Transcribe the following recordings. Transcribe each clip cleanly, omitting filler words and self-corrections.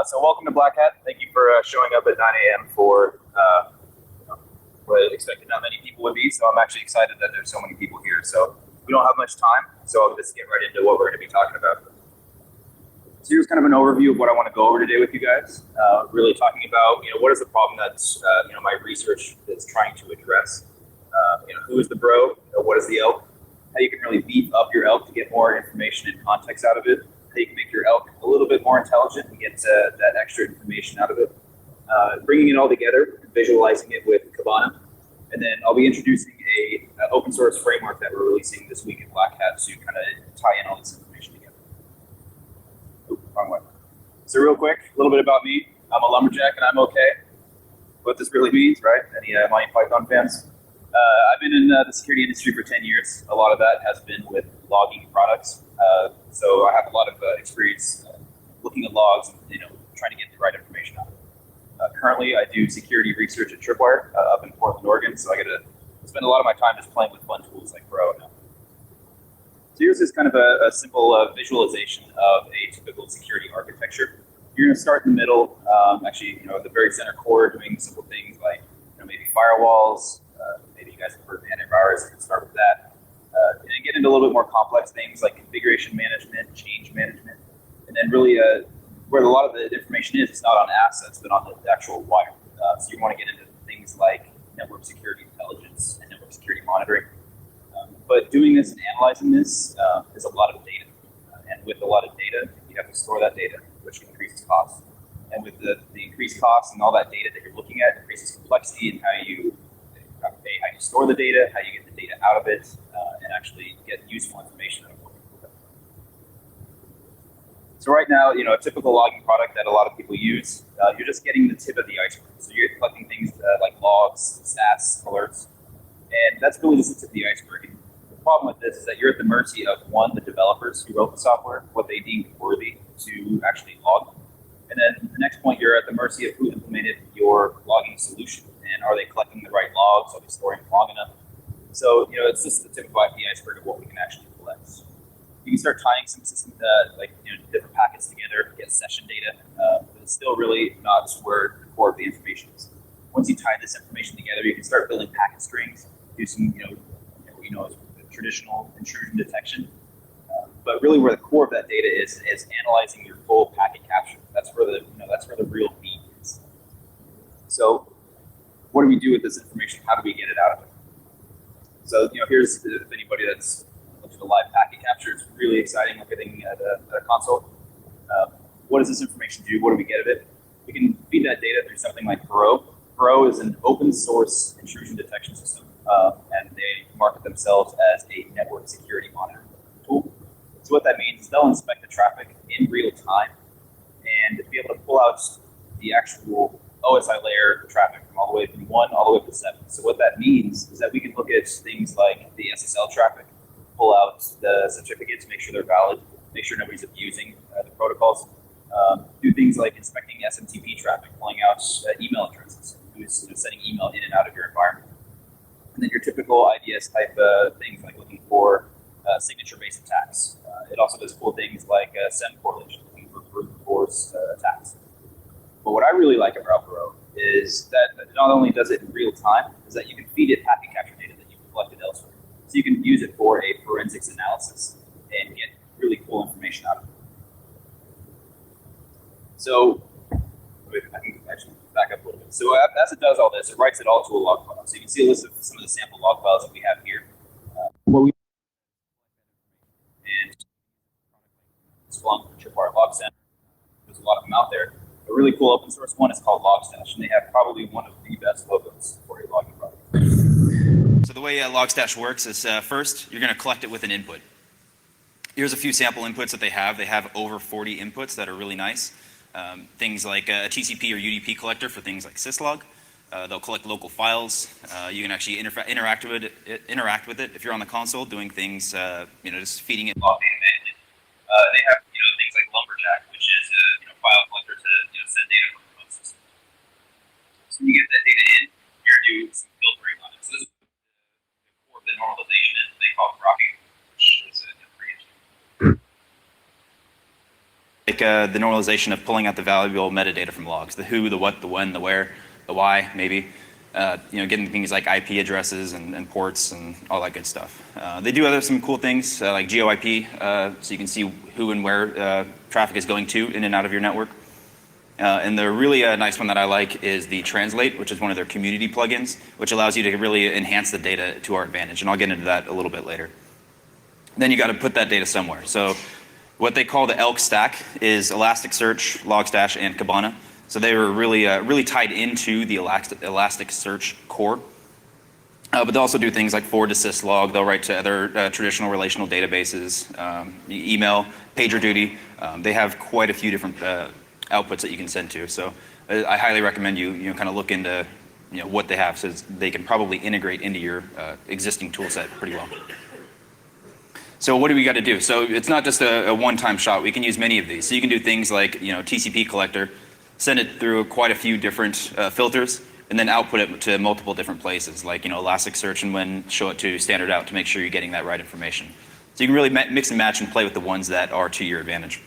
So welcome to Black Hat. Thank you for showing up at 9 a.m. for what I expected not many people would be. So I'm actually excited that there's so many people here. So we don't have much time, so I'll just get right into what we're going to be talking about. So here's kind of an overview of what I want to go over today with you guys. Really talking about what is the problem that's my research is trying to address. Who is the bro? What is the ELK? How you can really beef up your ELK to get more information and context out of it. How you can make your ELK a little bit more intelligent and get that extra information out of it. Bringing it all together, visualizing it with Kibana. And then I'll be introducing a open source framework that we're releasing this week at Black Hat to kind of tie in all this information together. Oops, wrong way. So real quick, a little bit about me. I'm a lumberjack and I'm okay. What this really means, right? Any Monty Python fans? I've been in the security industry for 10 years. A lot of that has been with logging products. So I have a lot of experience looking at logs and trying to get the right information out of it. Currently, I do security research at Tripwire up in Portland, Oregon. So I get to spend a lot of my time just playing with fun tools like Bro now. So here's just kind of a simple visualization of a typical security architecture. You're going to start in the middle, the very center core, doing simple things like maybe firewalls. Maybe you guys have heard of antivirus. You can start with that. And then get into a little bit more complex things like configuration management, change management, and then really where a lot of the information is, it's not on assets, but on the actual wire. So you want to get into things like network security intelligence and network security monitoring. But doing this and analyzing this is a lot of data. And with a lot of data, you have to store that data, which increases costs. And with the increased costs and all that data that you're looking at, increases complexity in how you store the data, how you get the data out of it, and actually get useful information out of what you do. So right now, a typical logging product that a lot of people use, you're just getting the tip of the iceberg. So you're collecting things like logs, stats, alerts, and that's really just the tip of the iceberg. The problem with this is that you're at the mercy of, one, the developers who wrote the software, what they deemed worthy to actually log. And then the next point, you're at the mercy of who implemented your logging solution. And are they collecting the right logs? Are they storing them long enough? So, it's just the tip of the iceberg of what we can actually collect. You can start tying some systems, different packets together, get session data, but it's still really not where the core of the information is. Once you tie this information together, you can start building packet strings, do some, traditional intrusion detection. But really, where the core of that data is analyzing your full packet capture. That's where the real meat is. So, what do we do with this information? How do we get it out of it? So, here's if anybody that's looked at a live packet capture. It's really exciting looking at a console. What does this information do? What do we get of it? We can feed that data through something like Bro. Bro is an open source intrusion detection system, and they market themselves as a network security monitoring tool. So what that means is they'll inspect the traffic in real time and be able to pull out the actual OSI layer traffic from all the way from 1 all the way up to 7. So what that means is that we can look at things like the SSL traffic, pull out the certificates, make sure they're valid, make sure nobody's abusing the protocols, do things like inspecting SMTP traffic, pulling out email addresses, who's sending email in and out of your environment. And then your typical IDS type things like looking for signature-based attacks. It also does cool things like SEM correlation, looking for brute force attacks. But what I really like about Bro is that not only does it in real time, is that you can feed it packet capture data that you've collected elsewhere. So you can use it for a forensics analysis and get really cool information out of it. So I can actually back up a little bit. So as it does all this, it writes it all to a log file. So you can see a list of some of the sample log files that we have here. And Splunk, Tripwire, LogSend. There's a lot of them out there. A really cool open source one is called Logstash, and they have probably one of the best logos for a logging product. So the way Logstash works is first, you're going to collect it with an input. Here's a few sample inputs that they have. They have over 40 inputs that are really nice. Things like a TCP or UDP collector for things like syslog. They'll collect local files. You can actually interact with it if you're on the console doing things, just feeding it log data management. They have things like Lumberjack, which is a file collector to send data from the phone system. So when you get that data in, you're going to do some filtering on it. So this is the core of the normalization is they call it propping, which is pretty interesting. They like the normalization of pulling out the valuable metadata from logs, the who, the what, the when, the where, the why, maybe. Getting things like IP addresses and ports and all that good stuff. They do some cool things like GeoIP, so you can see who and where traffic is going to in and out of your network. And the really nice one that I like is the Translate, which is one of their community plugins, which allows you to really enhance the data to our advantage. And I'll get into that a little bit later. Then you got to put that data somewhere. So what they call the ELK stack is Elasticsearch, Logstash, and Kibana. So they were really tied into the Elasticsearch core. But they also do things like forward to syslog. They'll write to other traditional relational databases, email, PagerDuty. They have quite a few different outputs that you can send to. So I highly recommend you kind of look into what they have, so they can probably integrate into your existing tool set pretty well. So what do we got to do? So it's not just a one-time shot. We can use many of these. So you can do things like TCP collector, send it through quite a few different filters, and then output it to multiple different places, like Elasticsearch, and when show it to standard out to make sure you're getting that right information. So you can really mix and match and play with the ones that are to your advantage.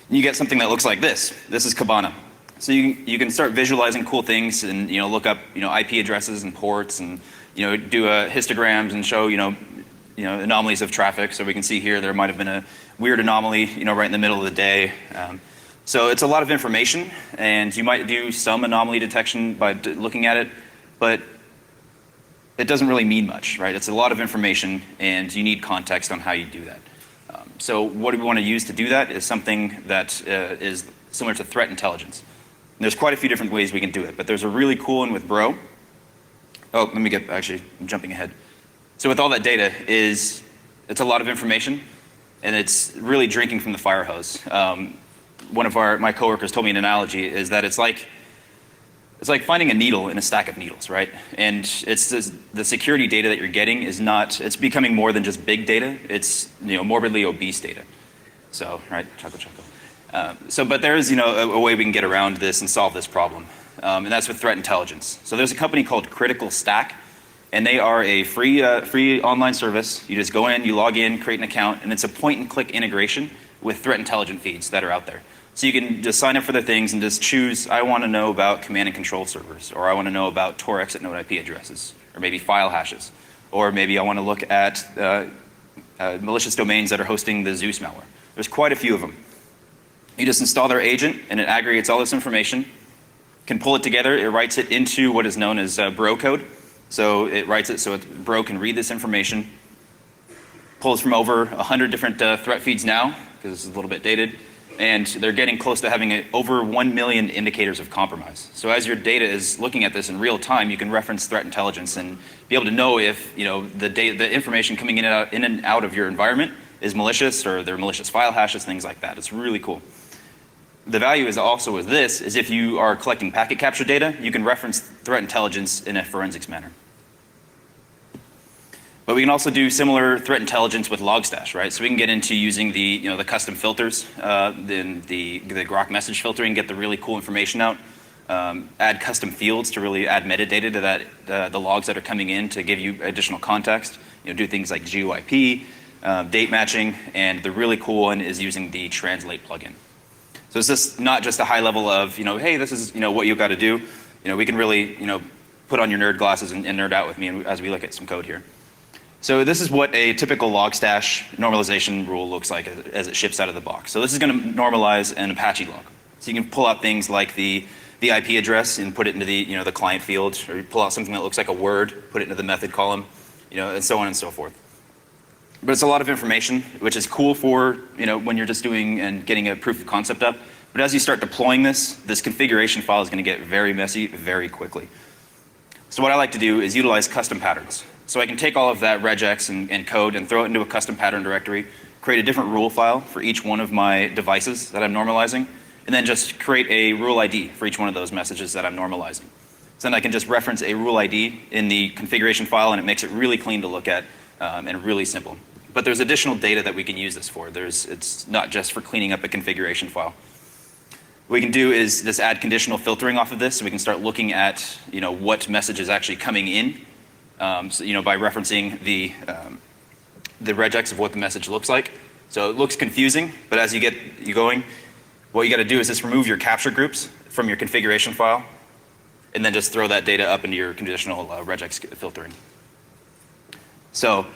And you get something that looks like this. This is Kibana. So you can start visualizing cool things and look up IP addresses and ports and do histograms and show anomalies of traffic. So we can see here there might have been a weird anomaly right in the middle of the day. So it's a lot of information, and you might do some anomaly detection by looking at it, but it doesn't really mean much, right? It's a lot of information, and you need context on how you do that. So what we want to use to do that is something that is similar to threat intelligence. And there's quite a few different ways we can do it, but there's a really cool one with Bro. Oh, actually, I'm jumping ahead. So with all that data it's a lot of information, and it's really drinking from the fire hose. One of my coworkers told me an analogy is that it's like finding a needle in a stack of needles, right? And the security data that you're getting it's becoming more than just big data. It's morbidly obese data. So, right, chuckle. But there is a way we can get around this and solve this problem, and that's with threat intelligence. So there's a company called Critical Stack, and they are a free online service. You just go in, you log in, create an account, and it's a point-and-click integration with threat intelligent feeds that are out there. So you can just sign up for the things and just choose, I want to know about command and control servers, or I want to know about Tor exit node IP addresses, or maybe file hashes, or maybe I want to look at malicious domains that are hosting the Zeus malware. There's quite a few of them. You just install their agent, and it aggregates all this information, can pull it together. It writes it into what is known as Bro code. So it writes it so Bro can read this information, pulls from over 100 different threat feeds now, because it's a little bit dated, and they're getting close to having over 1 million indicators of compromise. So as your data is looking at this in real time, you can reference threat intelligence and be able to know if the information coming in and out of your environment is malicious, or they're malicious file hashes, things like that. It's really cool. The value is also with this is if you are collecting packet capture data, you can reference threat intelligence in a forensics manner. But we can also do similar threat intelligence with Logstash, right? So we can get into using the custom filters, then the Grok message filtering, get the really cool information out, add custom fields to really add metadata to that the logs that are coming in to give you additional context. Do things like GeoIP, date matching, and the really cool one is using the Translate plugin. So it's just not just a high level of hey, this is what you got to do. We can really put on your nerd glasses and nerd out with me as we look at some code here. So this is what a typical Logstash normalization rule looks like as it ships out of the box. So this is going to normalize an Apache log. So you can pull out things like the IP address and put it into the client field, or you pull out something that looks like a word, put it into the method column, and so on and so forth. But it's a lot of information, which is cool for when you're just doing and getting a proof of concept up. But as you start deploying this configuration file is going to get very messy very quickly. So what I like to do is utilize custom patterns. So I can take all of that regex and code and throw it into a custom pattern directory, create a different rule file for each one of my devices that I'm normalizing, and then just create a rule ID for each one of those messages that I'm normalizing. So then I can just reference a rule ID in the configuration file, and it makes it really clean to look at and really simple. But there's additional data that we can use this for. It's not just for cleaning up a configuration file. What we can do is just add conditional filtering off of this, so we can start looking at what message is actually coming in. So, by referencing the regex of what the message looks like. So it looks confusing, but as you get going, what you got to do is just remove your capture groups from your configuration file, and then just throw that data up into your conditional regex filtering. So,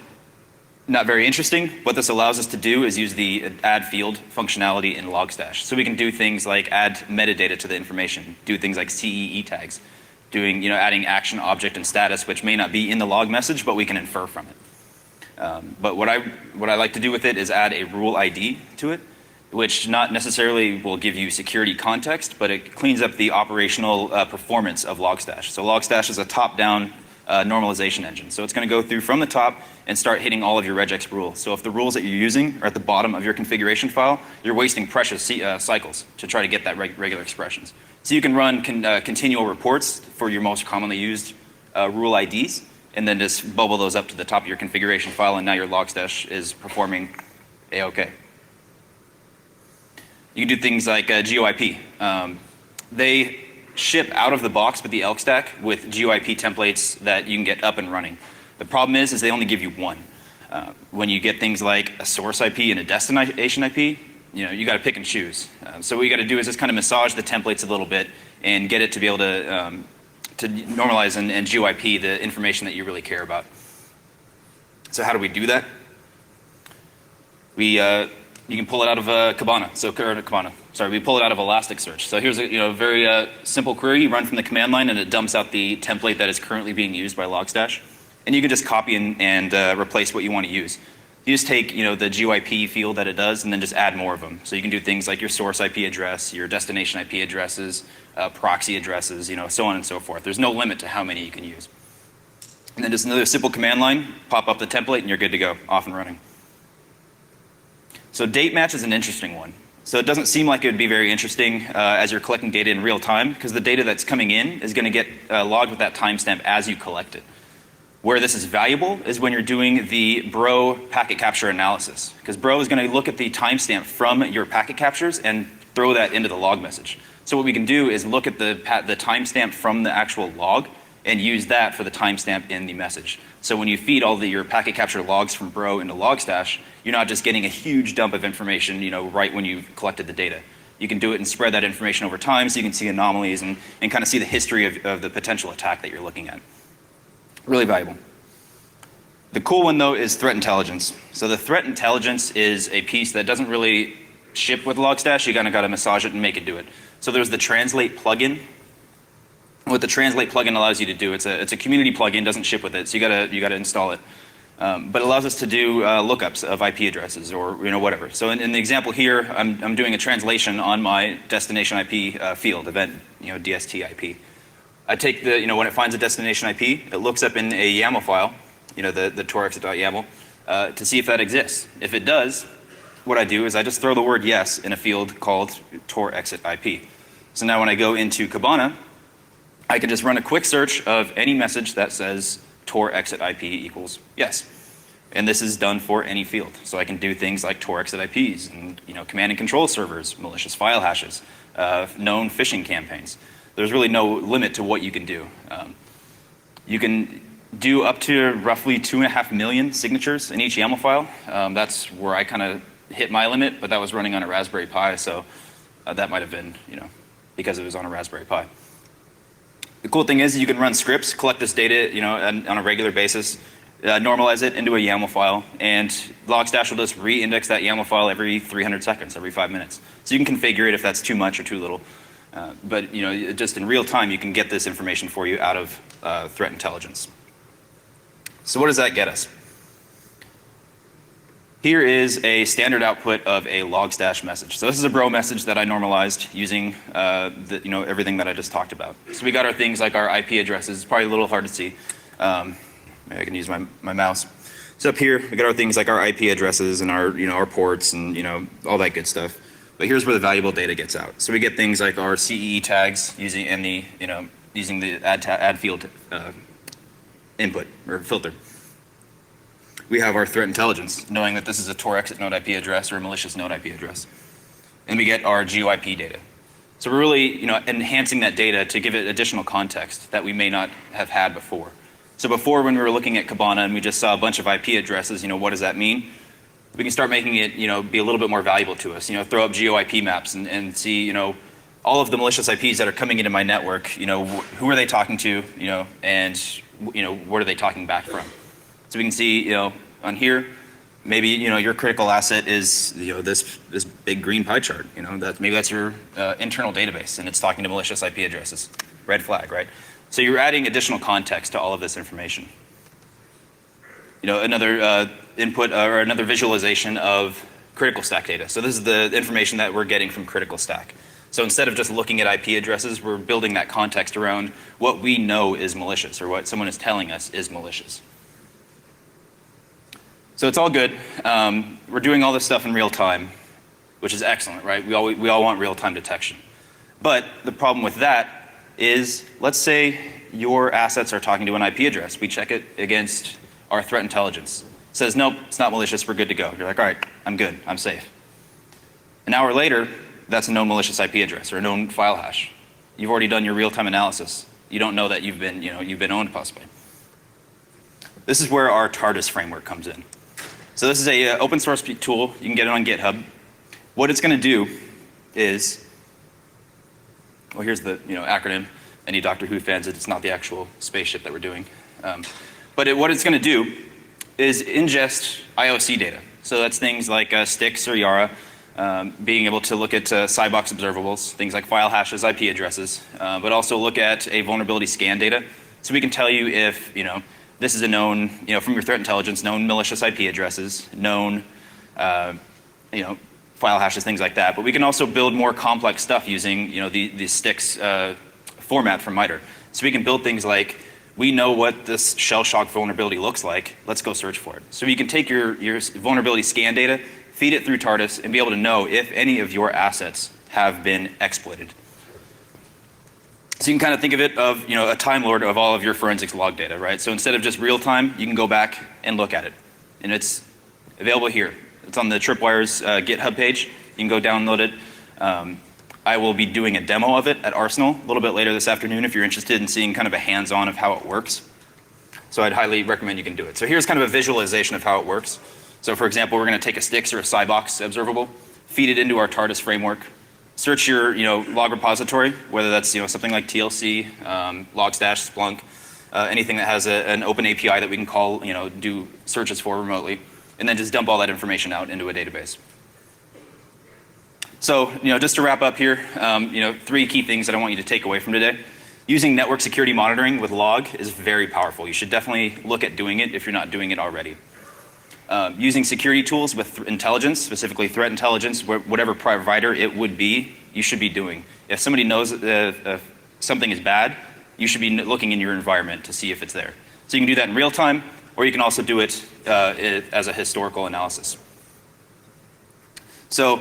not very interesting. What this allows us to do is use the add field functionality in Logstash. So we can do things like add metadata to the information, do things like CEE tags, adding action, object, and status, which may not be in the log message, but we can infer from it. But what I like to do with it is add a rule ID to it, which not necessarily will give you security context, but it cleans up the operational performance of Logstash. So Logstash is a top-down normalization engine. So it's going to go through from the top and start hitting all of your regex rules. So if the rules that you're using are at the bottom of your configuration file, you're wasting precious cycles to try to get that regular expressions. So you can run continual reports for your most commonly used rule IDs, and then just bubble those up to the top of your configuration file, and now your Logstash is performing A-OK. You can do things like GeoIP. They ship out of the box with the ELK stack with GeoIP templates that you can get up and running. The problem is they only give you one. When you get things like a source IP and a destination IP, you got to pick and choose. So what you got to do is just kind of massage the templates a little bit and get it to be able to normalize and GeoIP the information that you really care about. So how do we do that? You can pull it out of Kibana. We pull it out of Elasticsearch. So here's a very simple query. You run from the command line, and it dumps out the template that is currently being used by Logstash. And you can just copy and replace what you want to use. You just take the GeoIP field that it does, and then just add more of them. So you can do things like your source IP address, your destination IP addresses, proxy addresses, so on and so forth. There's no limit to how many you can use. And then just another simple command line, pop up the template, and you're good to go, off and running. So date match is an interesting one. So it doesn't seem like it would be very interesting as you're collecting data in real time, because the data that's coming in is going to get logged with that timestamp as you collect it. Where this is valuable is when you're doing the Bro packet capture analysis, because Bro is going to look at the timestamp from your packet captures and throw that into the log message. So what we can do is look at the timestamp from the actual log and use that for the timestamp in the message. So when you feed all your packet capture logs from Bro into Logstash, you're not just getting a huge dump of information, right when you've collected the data. You can do it and spread that information over time, so you can see anomalies and kind of see the history of the potential attack that you're looking at. Really valuable. The cool one, though, is threat intelligence. So the threat intelligence is a piece that doesn't really ship with Logstash. You kind of got to massage it and make it do it. So there's the translate plugin. What the translate plugin allows you to do, it's a community plugin, doesn't ship with it, so you gotta install it. But it allows us to do lookups of IP addresses or whatever. So in the example here, I'm doing a translation on my destination IP field event, DST IP. I take when it finds a destination IP, it looks up in a YAML file, the torexit.yaml, to see if that exists. If it does, what I do is I just throw the word yes in a field called torexit IP. So now when I go into Kibana, I can just run a quick search of any message that says tor exit IP equals yes. And this is done for any field. So I can do things like tor exit IPs and command and control servers, malicious file hashes, known phishing campaigns. There's really no limit to what you can do. You can do up to roughly 2.5 million signatures in each YAML file. That's where I kind of hit my limit, but that was running on a Raspberry Pi, so that might have been because it was on a Raspberry Pi. The cool thing is you can run scripts, collect this data, on a regular basis, normalize it into a YAML file, and Logstash will just re-index that YAML file every 300 seconds, every 5 minutes. So you can configure it if that's too much or too little. But just in real time, you can get this information for you out of threat intelligence. So what does that get us? Here is a standard output of a Logstash message. So this is a Bro message that I normalized using everything that I just talked about. So we got our things like our IP addresses. It's probably a little hard to see. Maybe I can use my mouse. So up here, we got our things like our IP addresses and our ports and all that good stuff. But here's where the valuable data gets out. So we get things like our CEE tags using the add field input or filter. We have our threat intelligence, knowing that this is a Tor exit node IP address or a malicious node IP address. And we get our GeoIP data. So we're really enhancing that data to give it additional context that we may not have had before. So before, when we were looking at Kibana and we just saw a bunch of IP addresses, what does that mean? we can start making it, be a little bit more valuable to us. Throw up geo-IP maps and see, all of the malicious IPs that are coming into my network, who are they talking to, and, what are they talking back from? So we can see, on here, maybe, your critical asset is, this big green pie chart, maybe that's your internal database and it's talking to malicious IP addresses. Red flag, right? So you're adding additional context to all of this information. Another input or another visualization of critical stack data. So this is the information that we're getting from critical stack. So instead of just looking at IP addresses, we're building that context around what we know is malicious or what someone is telling us is malicious. So it's all good. We're doing all this stuff in real time, which is excellent, right? We all want real-time detection. But the problem with that is, let's say your assets are talking to an IP address. We check it against our threat intelligence. It says, nope, it's not malicious, we're good to go. You're like, all right, I'm good, I'm safe. An hour later, that's a known malicious IP address or a known file hash. You've already done your real-time analysis. You don't know that you've been owned possibly. This is where our TARDIS framework comes in. So this is a open source tool. You can get it on GitHub. What it's going to do is, well, here's the acronym. Any Doctor Who fans, it's not the actual spaceship that we're doing. But what it's going to do is ingest IOC data. So that's things like STIX or Yara, being able to look at Cybox observables, things like file hashes, IP addresses, but also look at a vulnerability scan data. So we can tell you if, this is a known, from your threat intelligence, known malicious IP addresses, known, file hashes, things like that. But we can also build more complex stuff using, the STIX format from MITRE. So we can build things like, we know what this shell shock vulnerability looks like, let's go search for it. So you can take your vulnerability scan data, feed it through TARDIS, and be able to know if any of your assets have been exploited. So you can kind of think of it of, a Time Lord of all of your forensics log data, right? So instead of just real time, you can go back and look at it. And it's available here. It's on the Tripwire's GitHub page. You can go download it. I will be doing a demo of it at Arsenal a little bit later this afternoon if you're interested in seeing kind of a hands-on of how it works. So I'd highly recommend you can do it. So here's kind of a visualization of how it works. So for example, we're going to take a STIX or a Cybox observable, feed it into our TARDIS framework, search your log repository, whether that's something like TLC, Logstash, Splunk, anything that has an open API that we can call, do searches for remotely, and then just dump all that information out into a database. So, just to wrap up here, 3 key things that I want you to take away from today. Using network security monitoring with log is very powerful. You should definitely look at doing it if you're not doing it already. Using security tools with intelligence, specifically threat intelligence, whatever provider it would be, you should be doing. If somebody knows something is bad, you should be looking in your environment to see if it's there. So you can do that in real time, or you can also do it as a historical analysis. So,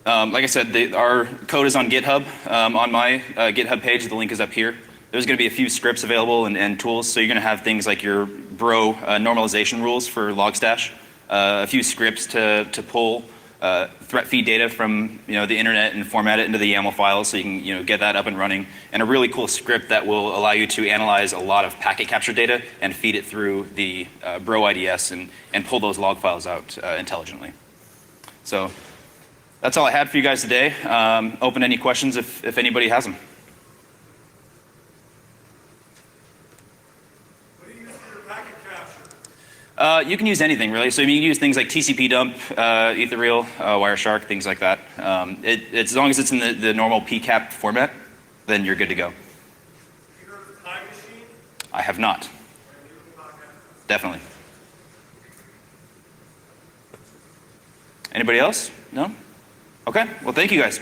like I said, our code is on GitHub. On my GitHub page, the link is up here. There's going to be a few scripts available and tools. So you're going to have things like your Bro normalization rules for Logstash, a few scripts to pull threat feed data from the internet and format it into the YAML files so you can get that up and running, and a really cool script that will allow you to analyze a lot of packet capture data and feed it through the Bro IDS and pull those log files out intelligently. So that's all I had for you guys today. Open any questions if anybody has them. What do you use for your packet capture? You can use anything really. So you can use things like TCP dump, Ethereal, Wireshark, things like that. It's as long as it's in the normal PCAP format, then you're good to go. Have you heard of Time Machine? I have not. Definitely. Anybody else? No? Okay. Well, thank you guys.